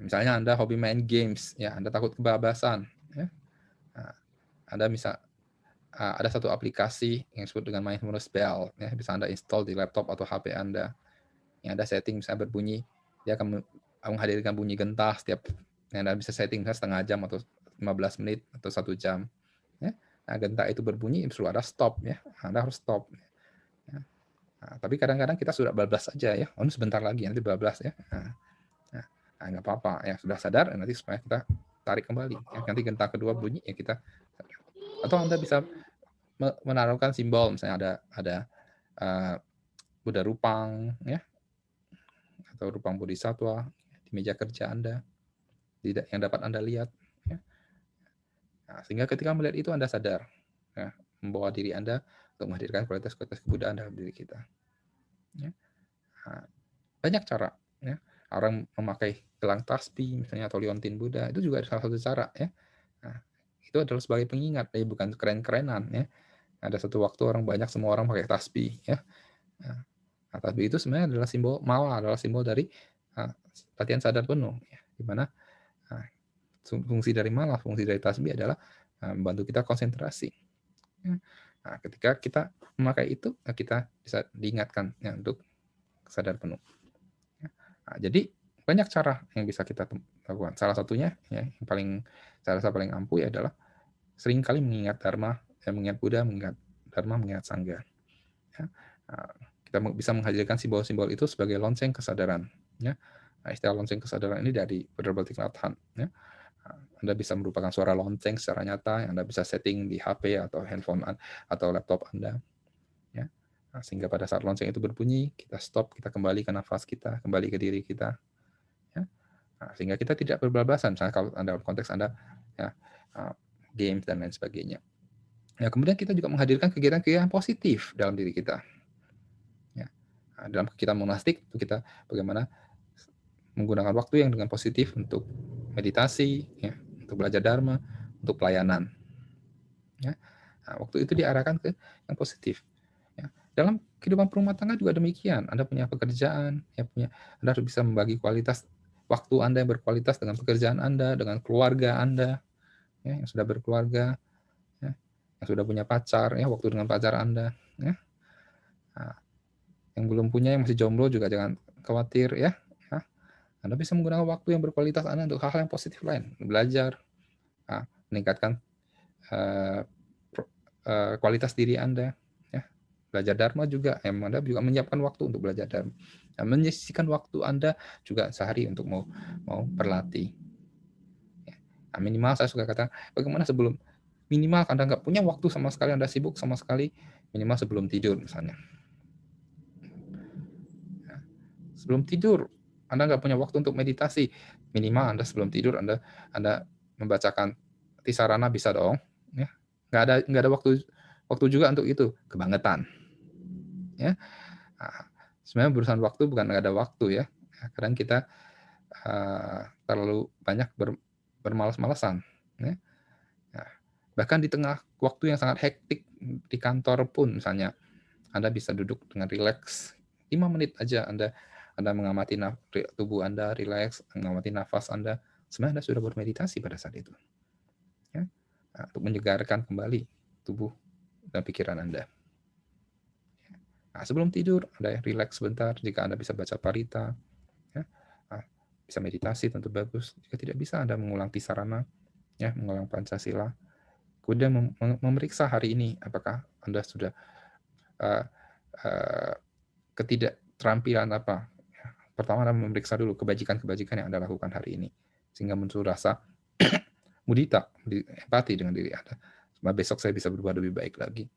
misalnya Anda hobi main games, ya Anda takut kebablasan, ya. Nah, Anda bisa ada satu aplikasi yang disebut dengan Mindfulness Bell, ya bisa Anda install di laptop atau HP Anda. Yang Anda setting misalnya berbunyi, dia akan menghadirkan bunyi gentah setiap yang Anda bisa setting misalnya setengah jam atau 15 menit atau 1 jam. Ya. Nah, gentah itu berbunyi, perlu ada stop, ya. Anda harus stop. Ya. Nah, tapi kadang-kadang kita sudah bablas saja ya. Oh, sebentar lagi nanti bablas ya. Nah, nggak apa-apa ya, sudah sadar nanti supaya kita tarik kembali. Ya. Nanti gentah kedua bunyi ya kita sadar. Atau Anda bisa menaruhkan simbol misalnya ada Buddha Rupang ya atau Rupang Bodhisattva di meja kerja Anda yang dapat Anda lihat ya. Nah, sehingga ketika melihat itu Anda sadar ya, membawa diri Anda untuk menghadirkan kualitas-kualitas kebudayaan dalam diri kita ya. Nah, banyak cara ya. Orang memakai gelang tasbih misalnya atau liontin Buddha itu juga salah satu cara ya. Nah, itu adalah sebagai pengingat ya, bukan keren-kerenan ya. Ada satu waktu semua orang pakai tasbih ya. Nah, tasbih itu sebenarnya adalah simbol dari latihan sadar penuh ya, di mana fungsi dari tasbih adalah membantu kita konsentrasi. Ya. Nah, ketika kita memakai itu, kita bisa diingatkan ya, untuk sadar penuh. Ya. Nah, jadi banyak cara yang bisa kita lakukan. Salah satunya ya, yang saya rasa paling ampuh ya adalah seringkali mengingat Dharma, mengingat Buddha, mengingat Dharma, mengingat Sangha. Ya. Kita bisa menghadirkan simbol-simbol itu sebagai lonceng kesadaran. Ya. Nah, istilah lonceng kesadaran ini dari Venerable Thich Nhat Hanh. Ya. Anda bisa merupakan suara lonceng secara nyata yang Anda bisa setting di HP atau handphone atau laptop Anda. Ya. Nah, sehingga pada saat lonceng itu berbunyi, kita stop, kita kembali ke nafas kita, kembali ke diri kita. Ya. Nah, sehingga kita tidak berbablasan, misalnya kalau Anda konteks Anda ya, games dan lain sebagainya. Ya, kemudian kita juga menghadirkan kegiatan-kegiatan positif dalam diri kita. Ya. Nah, dalam kegiatan monastik itu kita bagaimana menggunakan waktu yang dengan positif untuk meditasi, ya, untuk belajar Dharma, untuk pelayanan. Ya. Nah, waktu itu diarahkan ke yang positif. Ya. Dalam kehidupan rumah tangga juga demikian. Anda punya pekerjaan, Anda harus bisa membagi kualitas waktu Anda yang berkualitas dengan pekerjaan Anda, dengan keluarga Anda, ya, yang sudah berkeluarga, ya, yang sudah punya pacar, ya, waktu dengan pacar Anda. Ya. Nah, yang belum punya, yang masih jomblo juga jangan khawatir, ya. Anda bisa menggunakan waktu yang berkualitas Anda untuk hal-hal yang positif lain, belajar, meningkatkan kualitas diri Anda, ya. Belajar Dharma juga, Anda juga menyiapkan waktu untuk belajar Dharma, menyisihkan waktu Anda juga sehari untuk mau berlatih. Ya. Nah, minimal saya suka katakan, bagaimana sebelum minimal Anda nggak punya waktu sama sekali, Anda sibuk sama sekali, minimal sebelum tidur misalnya. Ya. Sebelum tidur Anda nggak punya waktu untuk meditasi, minimal Anda sebelum tidur Anda membacakan Tisarana bisa dong, ya. Nggak ada waktu juga untuk itu, kebangetan, ya. Nah, sebenarnya berurusan waktu bukan nggak ada waktu ya. Kadang kita terlalu banyak bermalas-malasan. Ya. Nah, bahkan di tengah waktu yang sangat hektik di kantor pun, misalnya, Anda bisa duduk dengan rileks 5 menit aja, Anda mengamati tubuh Anda, rileks, mengamati nafas Anda. Sebenarnya Anda sudah bermeditasi pada saat itu. Ya. Nah, untuk menyegarkan kembali tubuh dan pikiran Anda. Nah, sebelum tidur, Anda rileks sebentar. Jika Anda bisa baca parita, ya, bisa meditasi tentu bagus. Jika tidak bisa, Anda mengulang Tisarana, ya, mengulang Pancasila. Kemudian memeriksa hari ini, apakah Anda sudah ketidakterampilan apa. Pertama, Anda memeriksa dulu kebajikan-kebajikan yang Anda lakukan hari ini, sehingga muncul rasa mudita, empati dengan diri Anda. Besok saya bisa berbuat lebih baik lagi.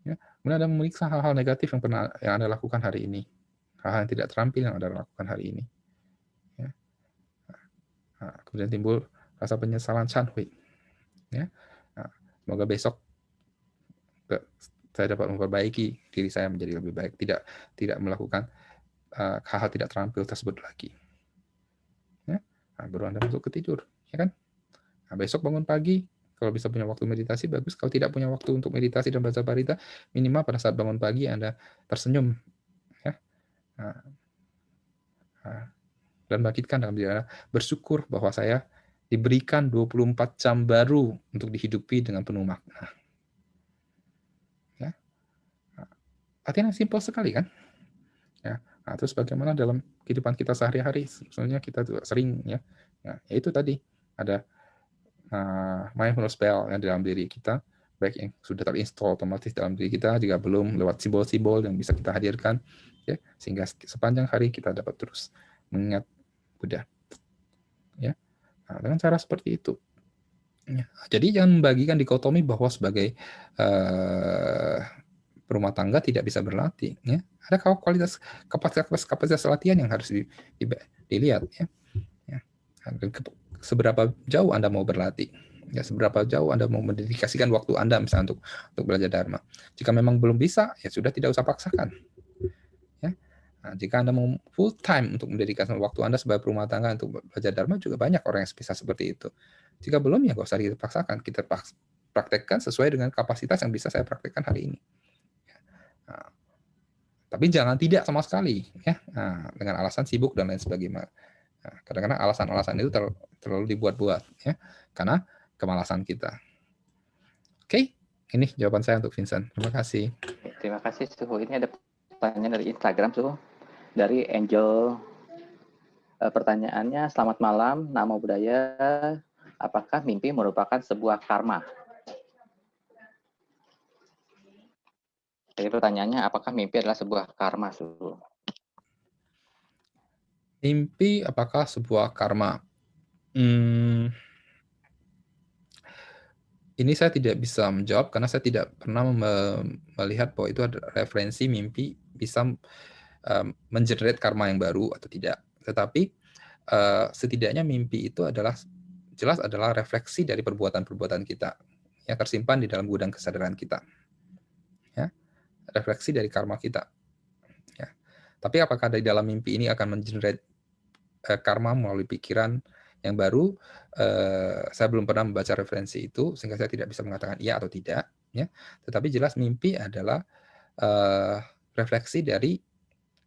Ya. Kemudian Anda memeriksa hal-hal negatif yang Anda lakukan hari ini, hal-hal yang tidak terampil yang Anda lakukan hari ini. Ya. Nah, kemudian timbul rasa penyesalan Chanhui. Ya. Nah, semoga besok saya dapat memperbaiki diri saya menjadi lebih baik, tidak melakukan hal-hal tidak terampil tersebut lagi. Ya. Nah, baru Anda masuk ke tidur, ya kan? Nah, besok bangun pagi, kalau bisa punya waktu meditasi bagus. Kalau tidak punya waktu untuk meditasi dan baca parita, minimal pada saat bangun pagi Anda tersenyum, ya. Dan bangkitkan dalam diri Anda, bersyukur bahwa saya diberikan 24 jam baru untuk dihidupi dengan penuh makna. Ya. Artinya simpel sekali kan? Ya. Nah, terus bagaimana dalam kehidupan kita sehari-hari? Sebenarnya kita juga sering, ya. Nah, itu tadi ada mindfulness bell yang dalam diri kita, baik yang sudah terinstall otomatis dalam diri kita, jika belum, lewat simbol-simbol yang bisa kita hadirkan, ya, sehingga sepanjang hari kita dapat terus mengingat Buddha. Ya. Nah, dengan cara seperti itu. Ya. Jadi jangan membagikan dikotomi bahwa sebagai berumah tangga tidak bisa berlatih. Ya. Ada kapasitas latihan yang harus dilihat. Ya. Ya. Seberapa jauh Anda mau berlatih, ya, seberapa jauh Anda mau mendedikasikan waktu Anda misalnya untuk belajar Dharma. Jika memang belum bisa, ya sudah, tidak usah paksakan. Ya. Nah, jika Anda mau full time untuk mendedikasikan waktu Anda sebagai rumah tangga untuk belajar Dharma, juga banyak orang yang bisa seperti itu. Jika belum, ya nggak usah dipaksakan. Kita praktekkan sesuai dengan kapasitas yang bisa saya praktekkan hari ini. Nah, tapi jangan tidak sama sekali, ya. Nah, dengan alasan sibuk dan lain sebagainya. Nah, kadang-kadang alasan-alasan itu terlalu dibuat-buat, ya, karena kemalasan kita. Oke, ini jawaban saya untuk Vincent. Terima kasih. Terima kasih, Suhu. Ini ada pertanyaan dari Instagram, Suhu. Dari Angel. Pertanyaannya, selamat malam, Namo Buddhaya. Apakah mimpi merupakan sebuah karma? Jadi pertanyaannya, apakah mimpi adalah sebuah karma, Suhu? Mimpi apakah sebuah karma? Ini saya tidak bisa menjawab karena saya tidak pernah melihat bahwa itu ada referensi mimpi bisa mengenerate karma yang baru atau tidak. Tetapi setidaknya mimpi itu jelas adalah refleksi dari perbuatan-perbuatan kita yang tersimpan di dalam gudang kesadaran kita. Ya, refleksi dari karma kita. Ya. Tapi apakah dari dalam mimpi ini akan mengenerate karma melalui pikiran yang baru? Saya belum pernah membaca referensi itu, sehingga saya tidak bisa mengatakan iya atau tidak. Ya. Tetapi jelas mimpi adalah refleksi dari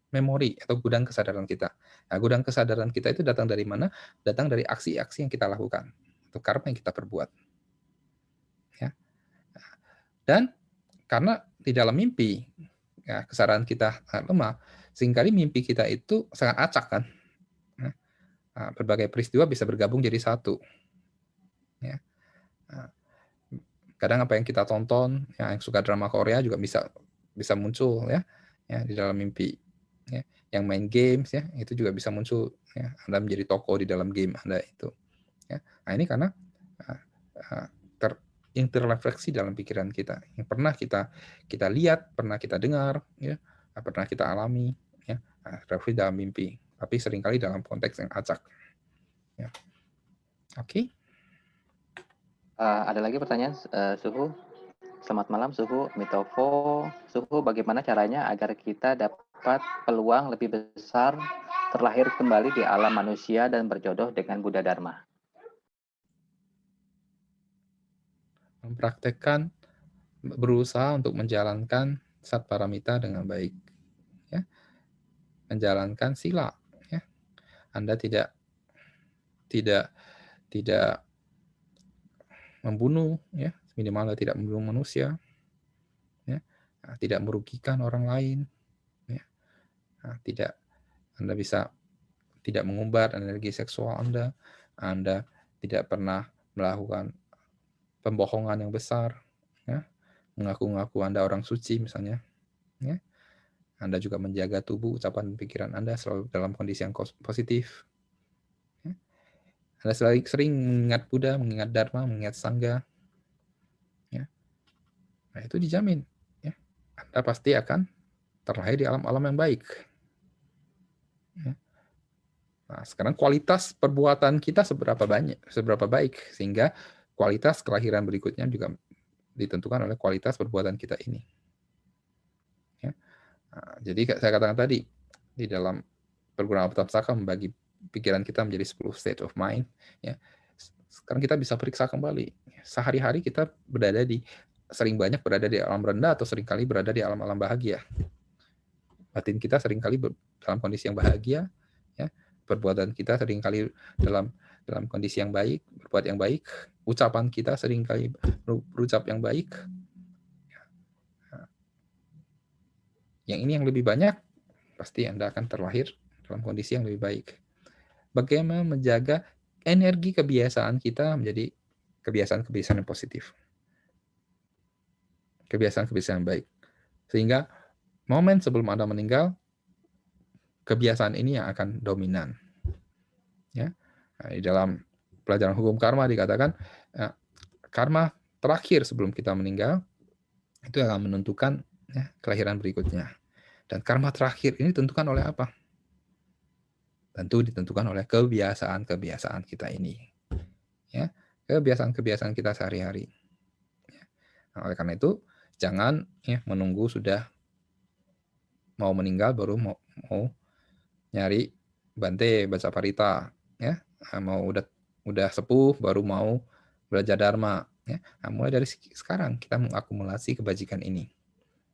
memori atau gudang kesadaran kita. Nah, gudang kesadaran kita itu datang dari mana? Datang dari aksi-aksi yang kita lakukan, atau karma yang kita perbuat. Ya. Dan karena di dalam mimpi, ya, kesadaran kita lemah, seringkali mimpi kita itu sangat acak kan. Nah, berbagai peristiwa bisa bergabung jadi satu. Ya. Nah, kadang apa yang kita tonton, ya, yang suka drama Korea juga bisa muncul, ya di dalam mimpi. Ya. Yang main games, ya, itu juga bisa muncul, ya, Anda menjadi tokoh di dalam game Anda itu. Ya. Nah, ini karena interrefleksi dalam pikiran kita yang pernah kita lihat, pernah kita dengar, ya, pernah kita alami, ya, refleksi dalam mimpi, tapi seringkali dalam konteks yang acak. Ya. Oke. Ada lagi pertanyaan, Suhu. Selamat malam, Suhu. Mitofo. Suhu, bagaimana caranya agar kita dapat peluang lebih besar terlahir kembali di alam manusia dan berjodoh dengan Buddha Dharma? Mempraktekkan, berusaha untuk menjalankan Satparamita dengan baik, ya, menjalankan sila, ya. Anda tidak membunuh, ya, minimal Anda tidak membunuh manusia, ya, tidak merugikan orang lain, ya, Anda bisa tidak mengumbar energi seksual Anda tidak pernah melakukan pembohongan yang besar, ya, mengaku-ngaku Anda orang suci misalnya, ya. Anda juga menjaga tubuh, ucapan, dan pikiran Anda selalu dalam kondisi yang positif. Ya. Anda sering mengingat Buddha, mengingat Dharma, mengingat Sangha. Ya. Nah, itu dijamin. Ya. Anda pasti akan terlahir di alam-alam yang baik. Ya. Nah, sekarang kualitas perbuatan kita seberapa baik, sehingga kualitas kelahiran berikutnya juga ditentukan oleh kualitas perbuatan kita ini. Ya. Nah, jadi saya katakan tadi, di dalam perguruan Apitapsaka membagi pikiran kita menjadi 10 state of mind. Ya. Sekarang kita bisa periksa kembali. Sehari-hari kita sering banyak berada di alam rendah atau seringkali berada di alam-alam bahagia. Batin kita seringkali dalam kondisi yang bahagia. Ya. Perbuatan kita seringkali dalam kondisi yang baik, berbuat yang baik. Ucapan kita seringkali berucap yang baik. Yang ini yang lebih banyak, pasti Anda akan terlahir dalam kondisi yang lebih baik. Bagaimana menjaga energi kebiasaan kita menjadi kebiasaan-kebiasaan yang positif. Kebiasaan-kebiasaan yang baik. Sehingga momen sebelum Anda meninggal, kebiasaan ini yang akan dominan. Ya. Nah, di dalam pelajaran hukum karma dikatakan, karma terakhir sebelum kita meninggal, itu akan menentukan, ya, kelahiran berikutnya. Dan karma terakhir ini ditentukan oleh apa? Tentu ditentukan oleh kebiasaan-kebiasaan kita ini. Ya, kebiasaan-kebiasaan kita sehari-hari. Nah, oleh karena itu, jangan, ya, menunggu sudah mau meninggal baru mau nyari Bante baca parita, ya. Mau udah sepuh baru mau belajar dharma, ya. Nah, mulai dari sekarang kita mengakumulasi kebajikan ini,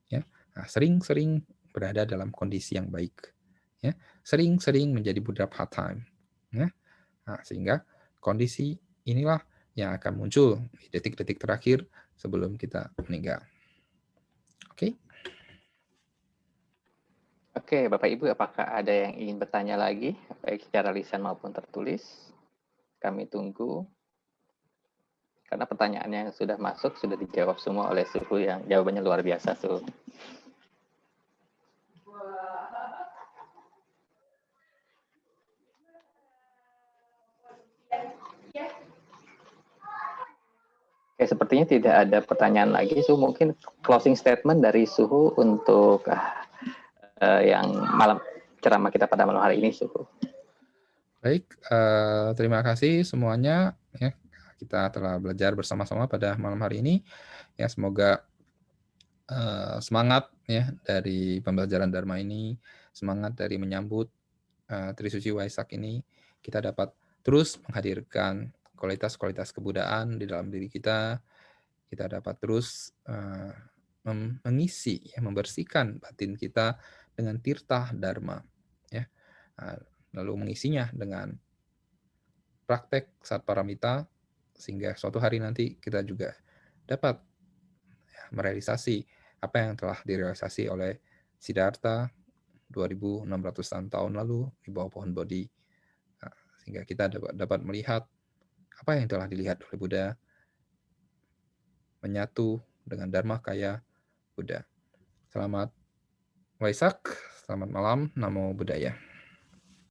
ya. Nah, sering-sering berada dalam kondisi yang baik, ya. Sering-sering menjadi Buddha part-time, ya. Nah, sehingga kondisi inilah yang akan muncul di detik-detik terakhir sebelum kita meninggal. Oke. Oke, Bapak Ibu, apakah ada yang ingin bertanya lagi, baik secara lisan maupun tertulis? Kami tunggu. Karena pertanyaan yang sudah masuk sudah dijawab semua oleh Suhu yang jawabannya luar biasa, Suhu. Oke, sepertinya tidak ada pertanyaan lagi. Suhu, mungkin closing statement dari Suhu untuk yang ceramah kita pada malam hari ini, Suhu. Baik, terima kasih semuanya. Ya, kita telah belajar bersama-sama pada malam hari ini. Ya, semoga semangat, ya, dari pembelajaran Dharma ini, semangat dari menyambut Trisuci Waisak ini, kita dapat terus menghadirkan kualitas-kualitas kebudayaan di dalam diri kita. Kita dapat terus mengisi, ya, membersihkan batin kita dengan tirta Dharma, ya. Lalu mengisinya dengan praktek Satparamita, sehingga suatu hari nanti kita juga dapat, ya, merealisasi apa yang telah direalisasi oleh Siddhartha 2600 tahun lalu di bawah pohon Bodhi. Nah, sehingga kita dapat melihat apa yang telah dilihat oleh Buddha menyatu dengan Dharma Kaya Buddha. Selamat Waisak, selamat malam, Namo Buddhaya.